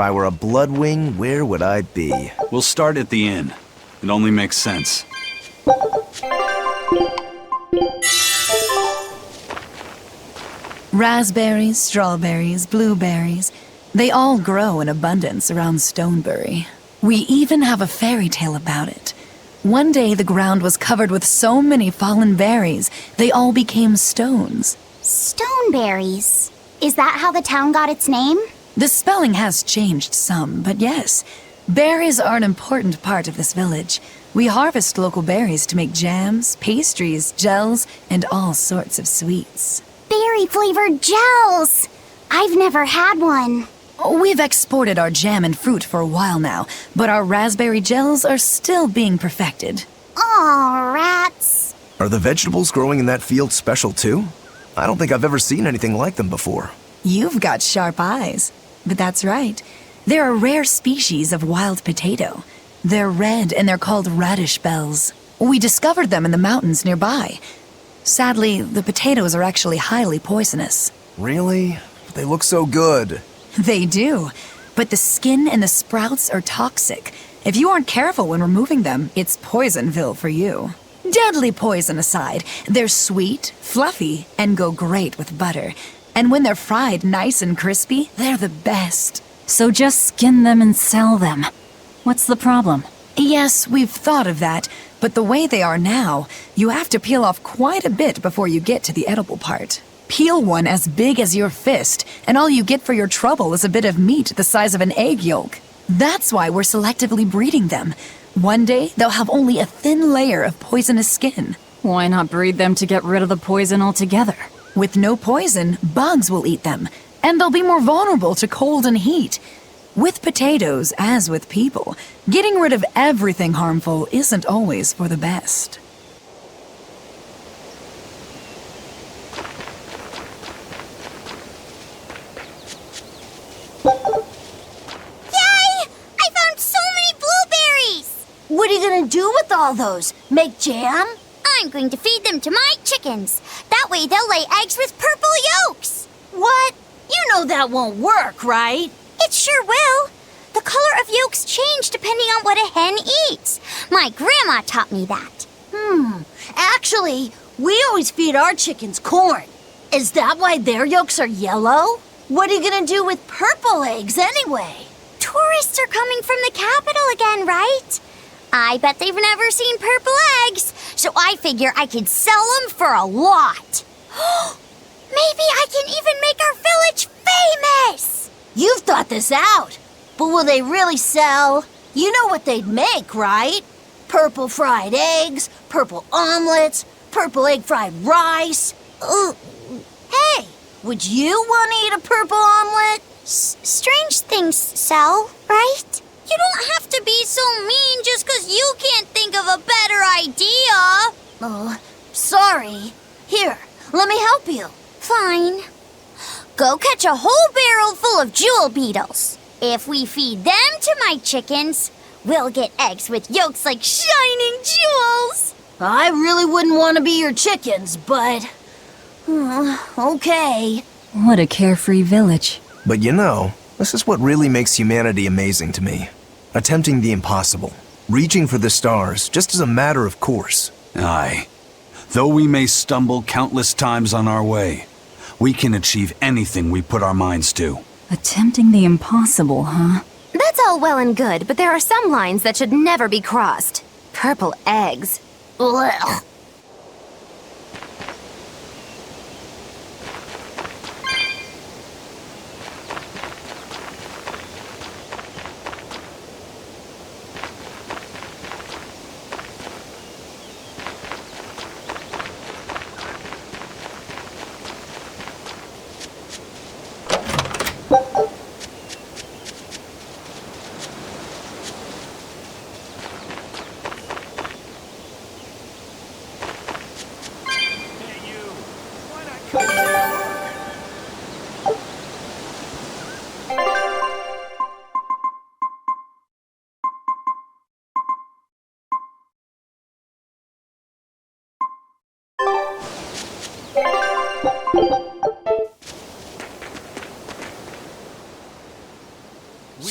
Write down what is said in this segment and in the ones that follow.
I were a bloodwing, where would I be? We'll start at the inn. It only makes sense. Raspberries, strawberries, blueberries, they all grow in abundance around Stonebury. We even have a fairy tale about it. One day the ground was covered with so many fallen berries, they all became stones. Stoneberries. Is that how the town got its name? The spelling has changed some, but yes. Berries are an important part of this village. We harvest local berries to make jams, pastries, gels, and all sorts of sweets. Berry-flavored gels! I've never had one. We've exported our jam and fruit for a while now, but our raspberry gels are still being perfected. Aw, rats. Are the vegetables growing in that field special too? I don't think I've ever seen anything like them before. You've got sharp eyes. But that's right. They're a rare species of wild potato. They're red and they're called radish bells. We discovered them in the mountains nearby. Sadly, the potatoes are actually highly poisonous. Really? They look so good. They do, but the skin and the sprouts are toxic. If you aren't careful when removing them, it's Poisonville for you. Deadly poison aside, they're sweet, fluffy, and go great with butter. And when they're fried nice and crispy, they're the best. So just skin them and sell them. What's the problem? Yes, we've thought of that, but the way they are now, you have to peel off quite a bit before you get to the edible part. Peel one as big as your fist, and all you get for your trouble is a bit of meat the size of an egg yolk. That's why we're selectively breeding them. One day, they'll have only a thin layer of poisonous skin. Why not breed them to get rid of the poison altogether? With no poison, bugs will eat them, and they'll be more vulnerable to cold and heat. With potatoes, as with people, getting rid of everything harmful isn't always for the best. What are you gonna do with all those? Make jam? I'm going to feed them to my chickens. That way they'll lay eggs with purple yolks. What? You know that won't work, right? It sure will. The color of yolks change depending on what a hen eats. My grandma taught me that. Actually, we always feed our chickens corn. Is that why their yolks are yellow? What are you gonna do with purple eggs anyway? Tourists are coming from the capital again, right? I bet they've never seen purple eggs, so I figure I could sell them for a lot. Maybe I can even make our village famous! You've thought this out, but will they really sell? You know what they'd make, right? Purple fried eggs, purple omelets, purple egg fried rice. Hey, would you want to eat a purple omelet? Strange things sell, right? You don't have to be so mean just 'cause you can't think of a better idea. Oh, sorry. Here, let me help you. Fine. Go catch a whole barrel full of jewel beetles. If we feed them to my chickens, we'll get eggs with yolks like shining jewels. I really wouldn't want to be your chickens, but... okay. What a carefree village. But you know, this is what really makes humanity amazing to me. Attempting the impossible. Reaching for the stars, just as a matter of course. Aye. Though we may stumble countless times on our way, we can achieve anything we put our minds to. Attempting the impossible, huh? That's all well and good, but there are some lines that should never be crossed. Purple eggs. Ugh.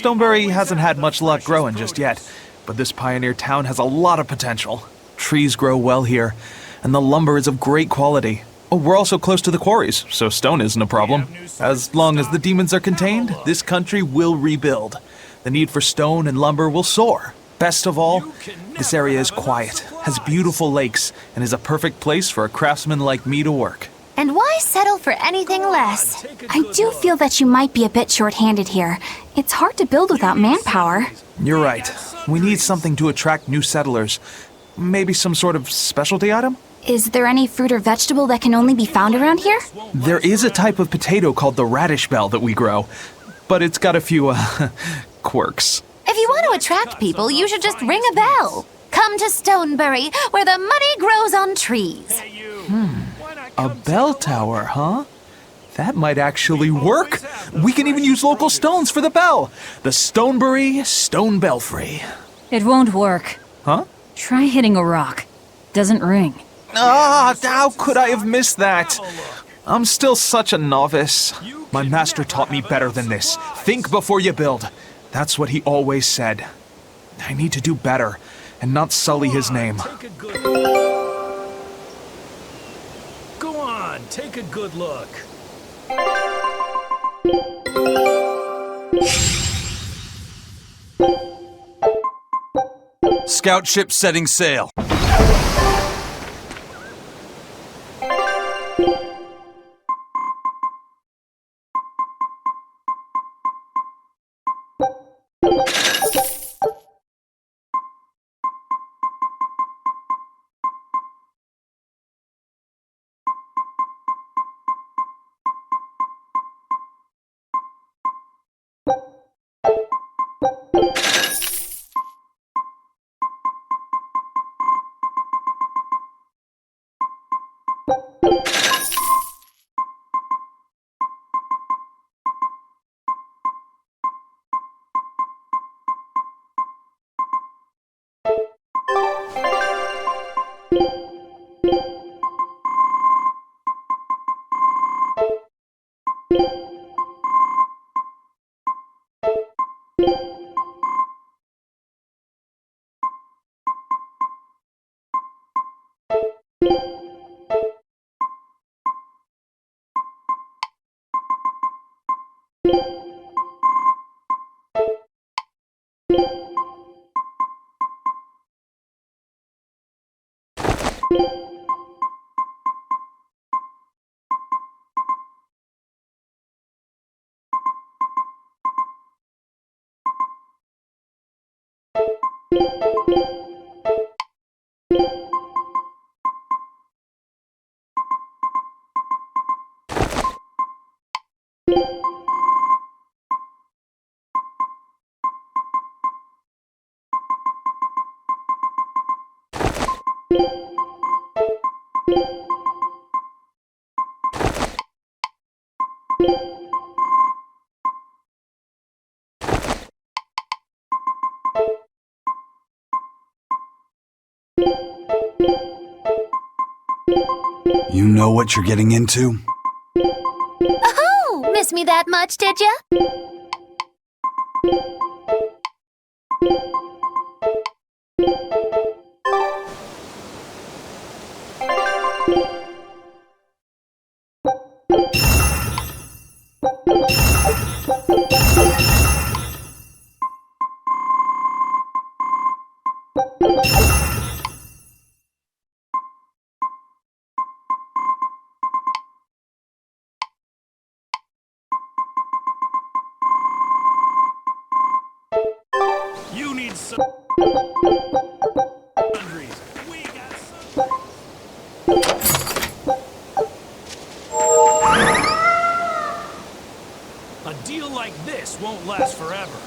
Stoneberry hasn't had much luck growing just yet, but this pioneer town has a lot of potential. Trees grow well here, and the lumber is of great quality. Oh, we're also close to the quarries, so stone isn't a problem. As long as the demons are contained, this country will rebuild. The need for stone and lumber will soar. Best of all, this area is quiet, has beautiful lakes, and is a perfect place for a craftsman like me to work. And why settle for anything less? I do feel that you might be a bit short-handed here. It's hard to build without manpower. You're right. We need something to attract new settlers. Maybe some sort of specialty item? Is there any fruit or vegetable that can only be found around here? There is a type of potato called the radish bell that we grow, but it's got a few, quirks. If you want to attract people, you should just ring a bell. Come to Stoneberry, where the money grows on trees. A bell tower, huh? That might actually work. We can even use local stones for the bell. The Stoneberry Stone Belfry. It won't work. Huh? Try hitting a rock. Doesn't ring. Ah, how could I have missed that? I'm still such a novice. My master taught me better than this. Think before you build. That's what he always said. I need to do better and not sully his name. Go on, take a good look. Scout ship setting sail. You know what you're getting into? Oh, miss me that much, did ya? You need some sundries. We got sundries. A deal like this won't last forever.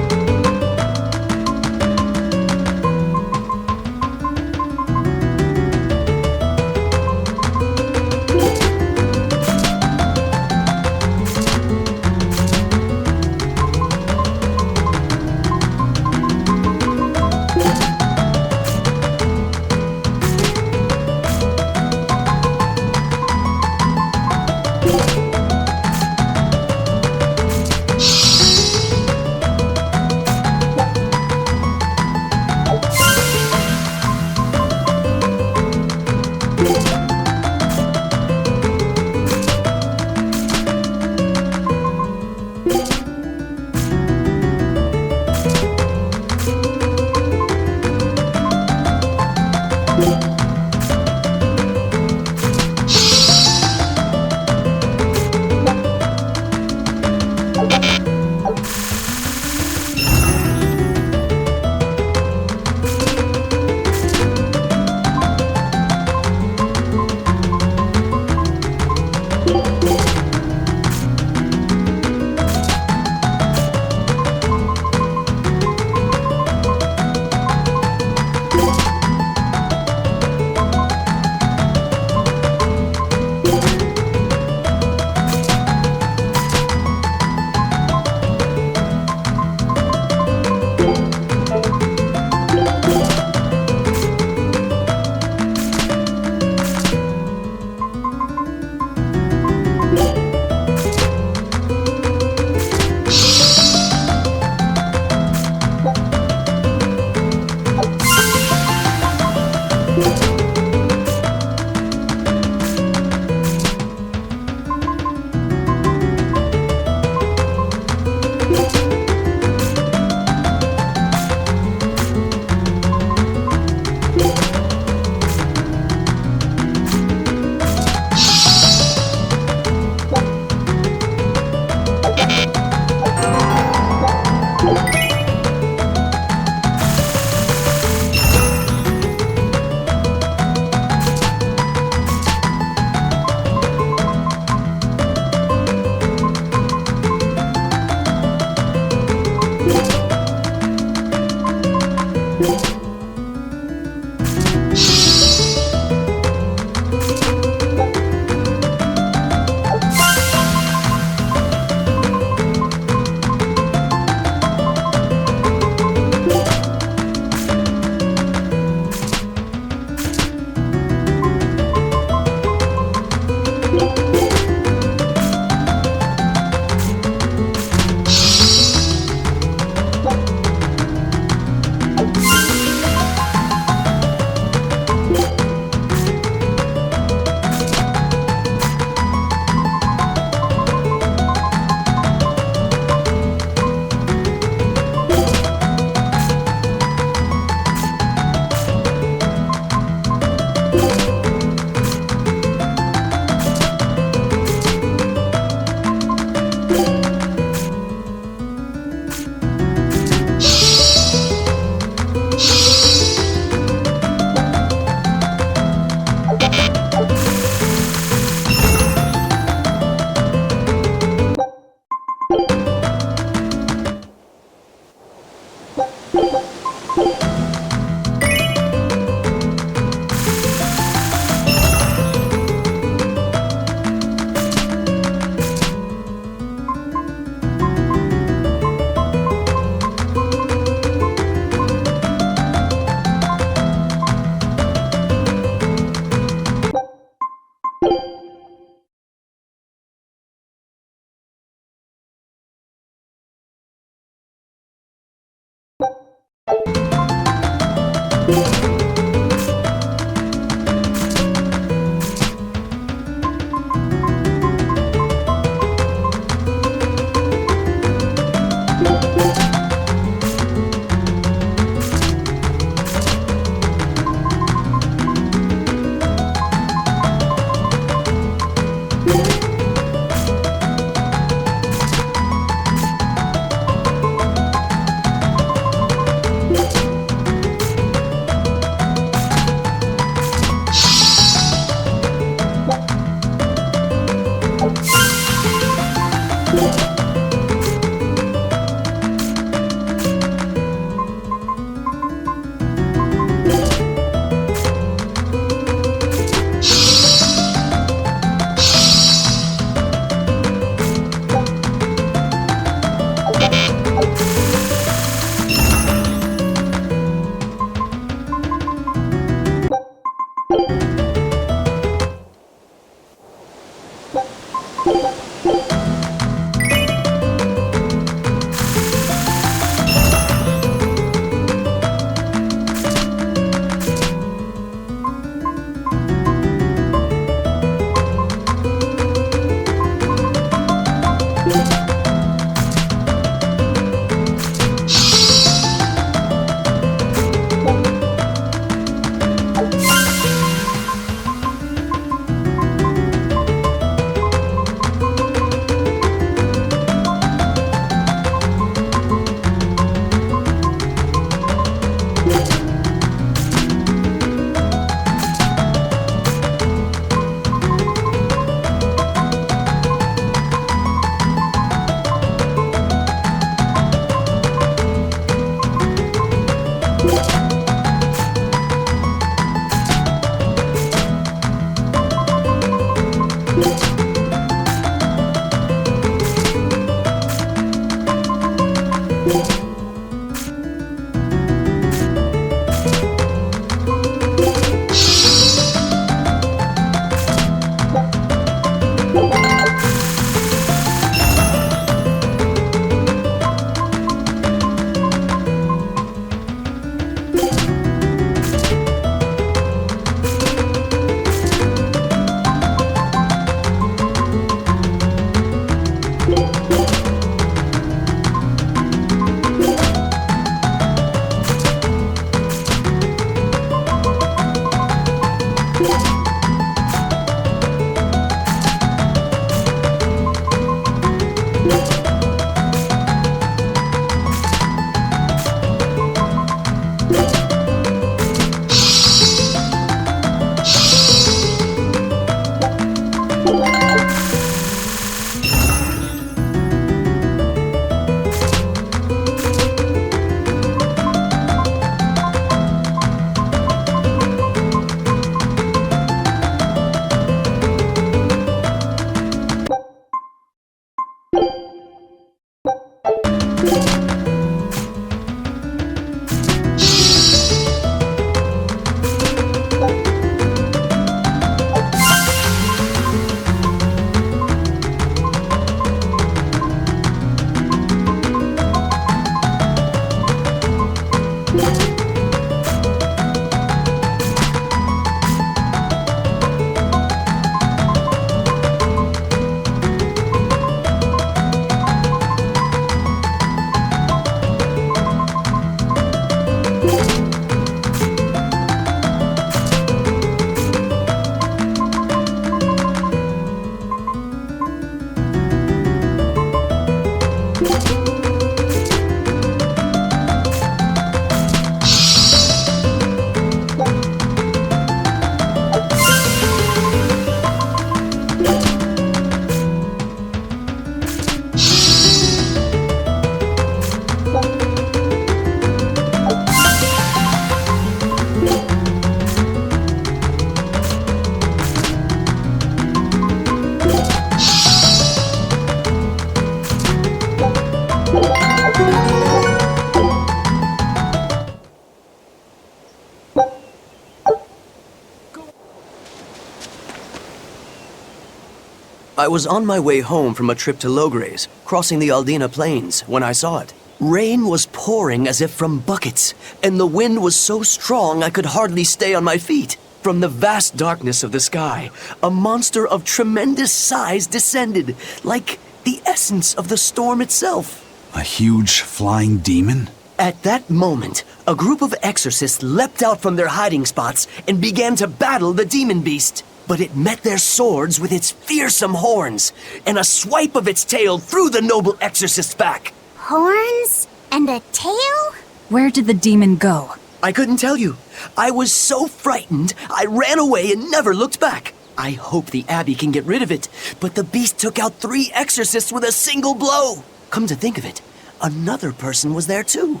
I was on my way home from a trip to Logres, crossing the Aldina Plains, when I saw it. Rain was pouring as if from buckets, and the wind was so strong I could hardly stay on my feet. From the vast darkness of the sky, a monster of tremendous size descended, like the essence of the storm itself. A huge flying demon? At that moment, a group of exorcists leapt out from their hiding spots and began to battle the demon beast. But it met their swords with its fearsome horns, and a swipe of its tail threw the noble exorcist's back. Horns? And a tail? Where did the demon go? I couldn't tell you. I was so frightened, I ran away and never looked back. I hope the Abbey can get rid of it, but the beast took out 3 exorcists with a single blow. Come to think of it, another person was there too.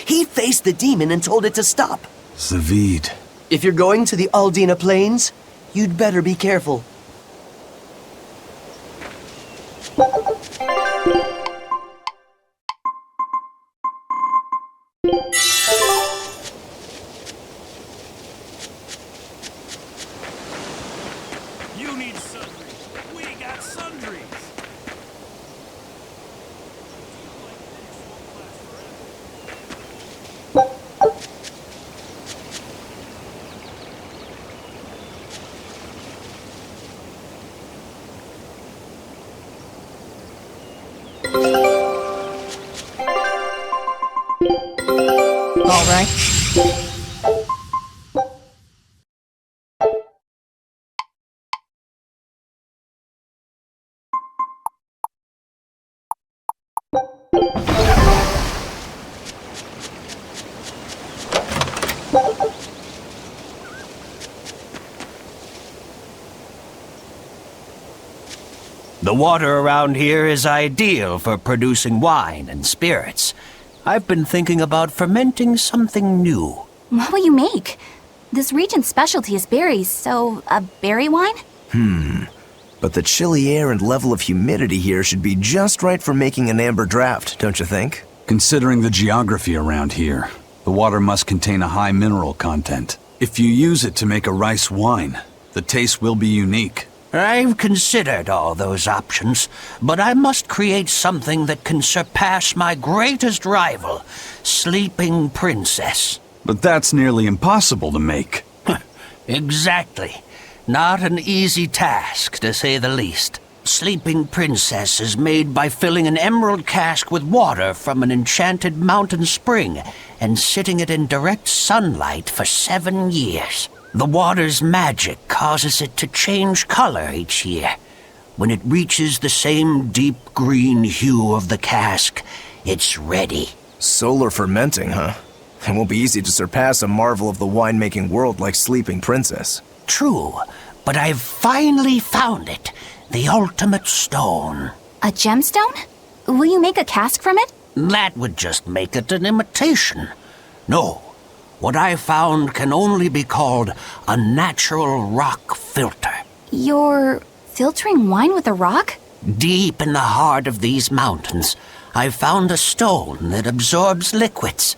He faced the demon and told it to stop. Zavid. If you're going to the Aldina Plains, you'd better be careful. You need sundries. We got sundries. All right. The water around here is ideal for producing wine and spirits. I've been thinking about fermenting something new. What will you make? This region's specialty is berries, so a berry wine? But the chilly air and level of humidity here should be just right for making an amber draft, don't you think? Considering the geography around here, the water must contain a high mineral content. If you use it to make a rice wine, the taste will be unique. I've considered all those options, but I must create something that can surpass my greatest rival, Sleeping Princess. But that's nearly impossible to make. Exactly. Not an easy task, to say the least. Sleeping Princess is made by filling an emerald cask with water from an enchanted mountain spring and sitting it in direct sunlight for 7 years. The water's magic causes it to change color each year. When it reaches the same deep green hue of the cask, it's ready. Solar fermenting, huh? It won't be easy to surpass a marvel of the winemaking world like Sleeping Princess. True, but I've finally found it. The ultimate stone. A gemstone? Will you make a cask from it? That would just make it an imitation. No. What I found can only be called a natural rock filter. You're filtering wine with a rock? Deep in the heart of these mountains, I found a stone that absorbs liquids.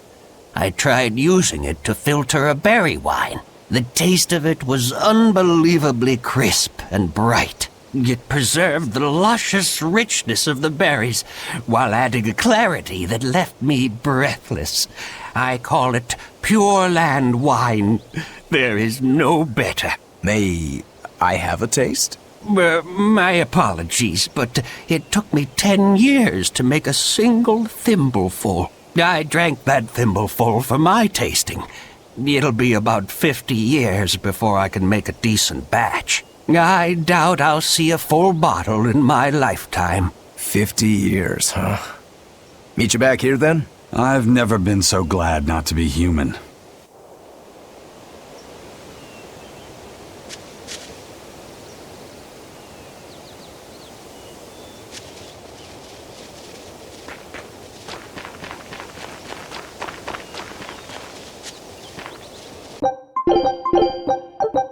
I tried using it to filter a berry wine. The taste of it was unbelievably crisp and bright. It preserved the luscious richness of the berries, while adding a clarity that left me breathless. I call it Pure Land wine. There is no better. May I have a taste? My apologies, but it took me 10 years to make a single thimbleful. I drank that thimbleful for my tasting. It'll be about 50 years before I can make a decent batch. I doubt I'll see a full bottle in my lifetime. 50 years, huh? Meet you back here then? I've never been so glad not to be human.